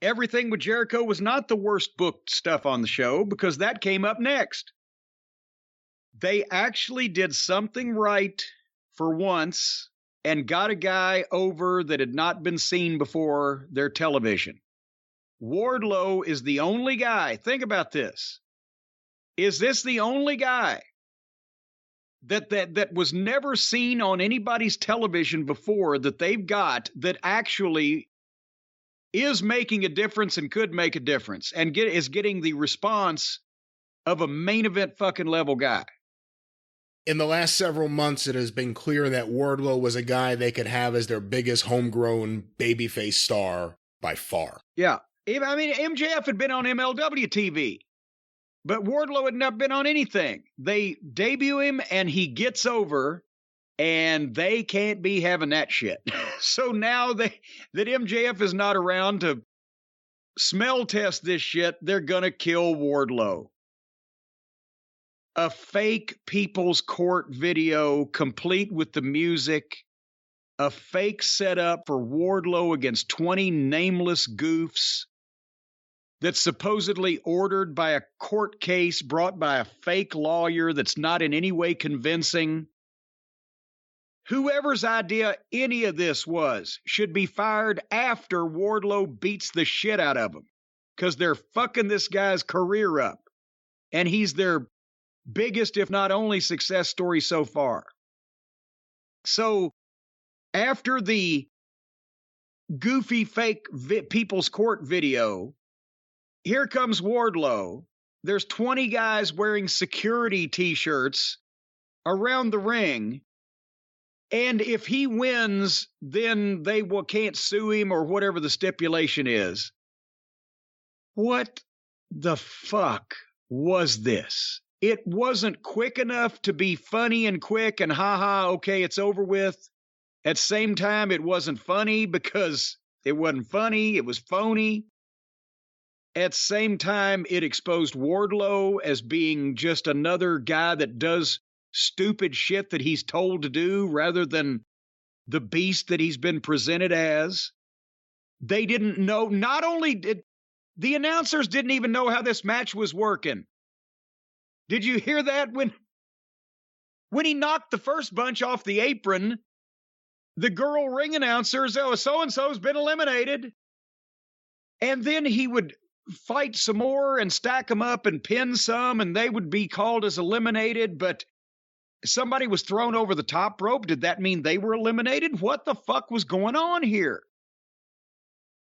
Everything with Jericho was not the worst booked stuff on the show because that came up next. They actually did something right for once and got a guy over that had not been seen before their television. Wardlow is the only guy. Think about this. Is this the only guy that was never seen on anybody's television before that they've got that actually is making a difference and could make a difference and is getting the response of a main event fucking level guy? In the last several months, it has been clear that Wardlow was a guy they could have as their biggest homegrown babyface star by far. Yeah. I mean, MJF had been on MLW TV, but Wardlow had not been on anything. They debut him and he gets over, and they can't be having that shit. So now that MJF is not around to smell test this shit, they're going to kill Wardlow. A fake People's Court video complete with the music, a fake setup for Wardlow against 20 nameless goofs that's supposedly ordered by a court case brought by a fake lawyer that's not in any way convincing. Whoever's idea any of this was should be fired after Wardlow beats the shit out of them because they're fucking this guy's career up. And he's their biggest, if not only, success story so far. So after the goofy fake People's Court video, here comes Wardlow. There's 20 guys wearing security t-shirts around the ring. And if he wins, then they can't sue him or whatever the stipulation is. What the fuck was this? It wasn't quick enough to be funny and quick and haha, okay, it's over with. At the same time, it wasn't funny because it wasn't funny. It was phony. At the same time, it exposed Wardlow as being just another guy that does stupid shit that he's told to do rather than the beast that he's been presented as. They didn't know, not only did the announcers didn't even know how this match was working. Did you hear that? When he knocked the first bunch off the apron, the girl ring announcers, oh, so-and-so's been eliminated. And then he would fight some more and stack them up and pin some, and they would be called as eliminated, but somebody was thrown over the top rope. Did that mean they were eliminated? What the fuck was going on here?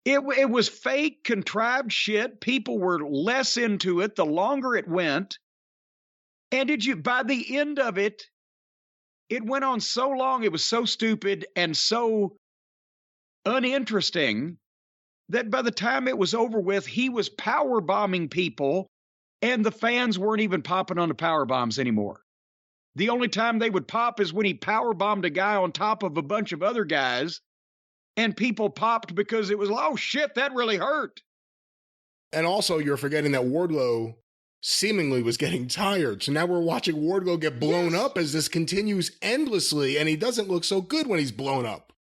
It was fake, contrived shit. People were less into it the longer it went. And by the end of it, it went on so long, it was so stupid and so uninteresting that by the time it was over with, he was power bombing people and the fans weren't even popping on the power bombs anymore. The only time they would pop is when he power bombed a guy on top of a bunch of other guys and people popped because it was, oh shit, that really hurt. And also you're forgetting that Wardlow seemingly was getting tired. So now we're watching Wardlow get blown up as this continues endlessly, and he doesn't look so good when he's blown up.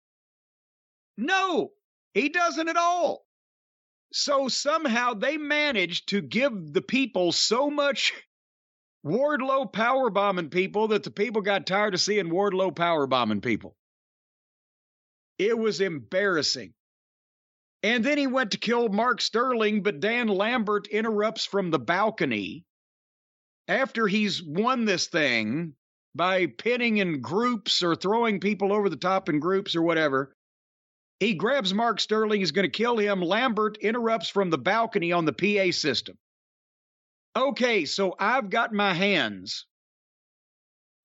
No, he doesn't at all. So somehow they managed to give the people so much Wardlow powerbombing people that the people got tired of seeing Wardlow powerbombing people. It was embarrassing. And then he went to kill Mark Sterling, but Dan Lambert interrupts from the balcony after he's won this thing by pinning in groups or throwing people over the top in groups or whatever. He grabs Mark Sterling, he's going to kill him. Lambert interrupts from the balcony on the PA system. Okay, so I've got my hands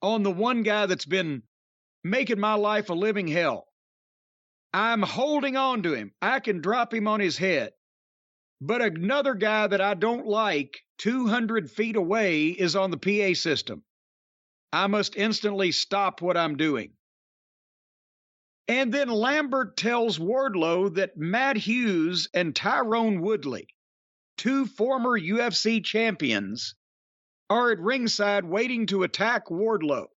on the one guy that's been making my life a living hell. I'm holding on to him. I can drop him on his head. But another guy that I don't like 200 feet away is on the PA system. I must instantly stop what I'm doing. And then Lambert tells Wardlow that Matt Hughes and Tyrone Woodley, two former UFC champions, are at ringside waiting to attack Wardlow.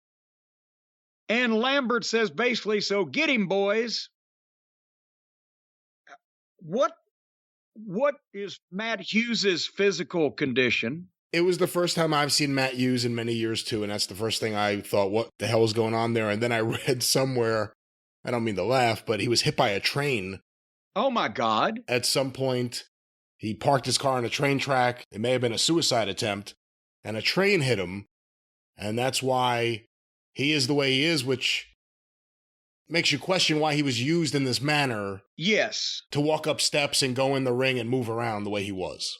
And Lambert says basically, so get him, boys. What what is Matt Hughes' physical condition? It was the first time I've seen Matt Hughes in many years, too, and that's the first thing I thought, what the hell is going on there? And then I read somewhere, I don't mean to laugh, but he was hit by a train. Oh, my God. At some point, he parked his car on a train track. It may have been a suicide attempt, and a train hit him, and that's why he is the way he is, which makes you question why he was used in this manner. Yes. To walk up steps and go in the ring and move around the way he was.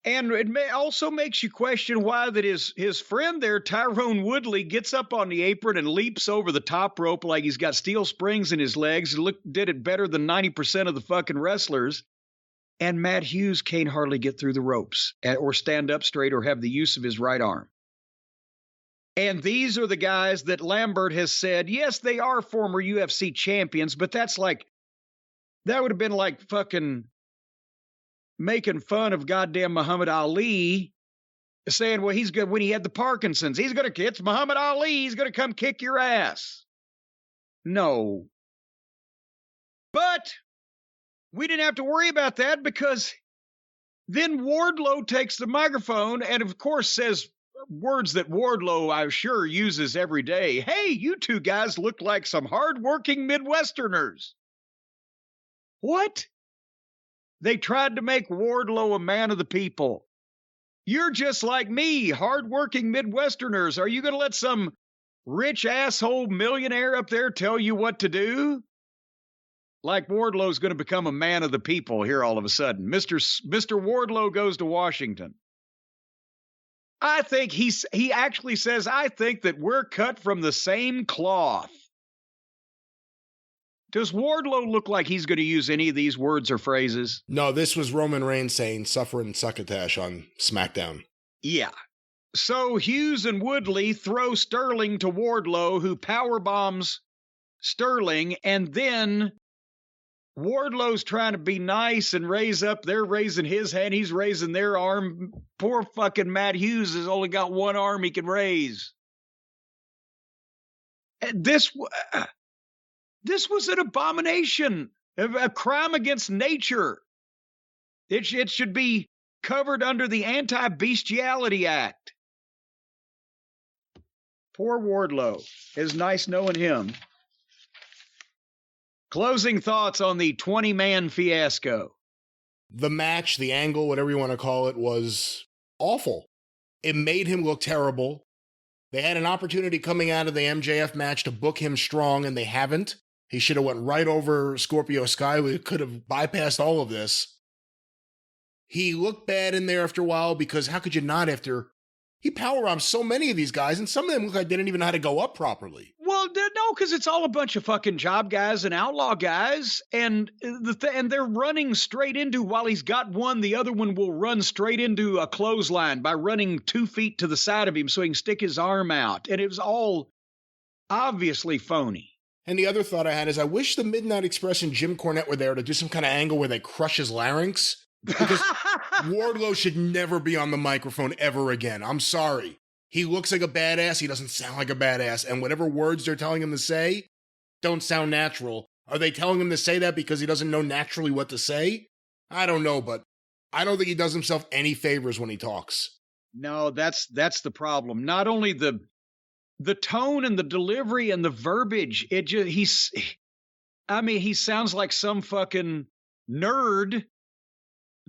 And it also makes you question why that his friend there, Tyrone Woodley, gets up on the apron and leaps over the top rope like he's got steel springs in his legs. Did it better than 90% of the fucking wrestlers. And Matt Hughes can't hardly get through the ropes or stand up straight or have the use of his right arm. And these are the guys that Lambert has said, yes, they are former UFC champions, but that would have been like fucking making fun of goddamn Muhammad Ali, saying, well, he's good when he had the Parkinson's. It's Muhammad Ali. He's going to come kick your ass. No. But we didn't have to worry about that because then Wardlow takes the microphone and, of course, says words that Wardlow, I'm sure, uses every day. Hey, you two guys look like some hardworking Midwesterners. What? They tried to make Wardlow a man of the people. You're just like me, hardworking Midwesterners. Are you going to let some rich asshole millionaire up there tell you what to do? Like Wardlow's going to become a man of the people here all of a sudden. Mr. Wardlow goes to Washington. I think he actually says, I think that we're cut from the same cloth. Does Wardlow look like he's going to use any of these words or phrases? No, this was Roman Reigns saying suffering succotash on SmackDown. Yeah. So Hughes and Woodley throw Sterling to Wardlow, who powerbombs Sterling, and then Wardlow's trying to be nice and they're raising his hand, he's raising their arm. Poor fucking Matt Hughes has only got one arm he can raise. This was an abomination, a crime against nature. It should be covered under the Anti-Bestiality Act. Poor Wardlow. It's nice knowing him. Closing thoughts on the 20-man fiasco. The match, the angle, whatever you want to call it, was awful. It made him look terrible. They had an opportunity coming out of the MJF match to book him strong, and they haven't. He should have went right over Scorpio Sky. We could have bypassed all of this. He looked bad in there after a while because how could you not after... He powerbombed so many of these guys, and some of them look like they didn't even know how to go up properly. Well, no, because it's all a bunch of fucking job guys and outlaw guys, and they're running straight into, while he's got one, the other one will run straight into a clothesline by running 2 feet to the side of him so he can stick his arm out. And it was all obviously phony. And the other thought I had is I wish the Midnight Express and Jim Cornette were there to do some kind of angle where they crush his larynx. Because Wardlow should never be on the microphone ever again. I'm sorry. He looks like a badass. He doesn't sound like a badass. And whatever words they're telling him to say don't sound natural. Are they telling him to say that because he doesn't know naturally what to say? I don't know, but I don't think he does himself any favors when he talks. No, that's the problem. Not only the tone and the delivery and the verbiage, he sounds like some fucking nerd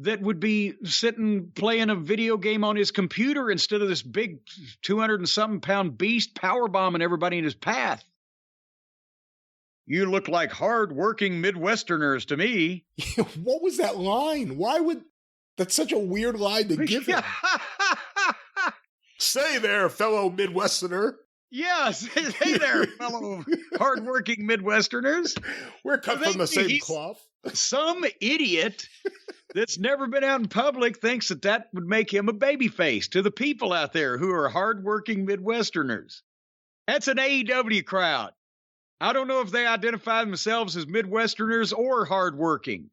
that would be sitting playing a video game on his computer instead of this big 200 and something pound beast powerbombing everybody in his path. You look like hard-working Midwesterners to me. What was that line? That's such a weird line to give him. Say there, fellow Midwesterner. Yes, hey there, fellow hard-working Midwesterners. We're cut from the same cloth. Some idiot that's never been out in public thinks that would make him a babyface to the people out there who are hardworking Midwesterners. That's an AEW crowd. I don't know if they identify themselves as Midwesterners or hardworking.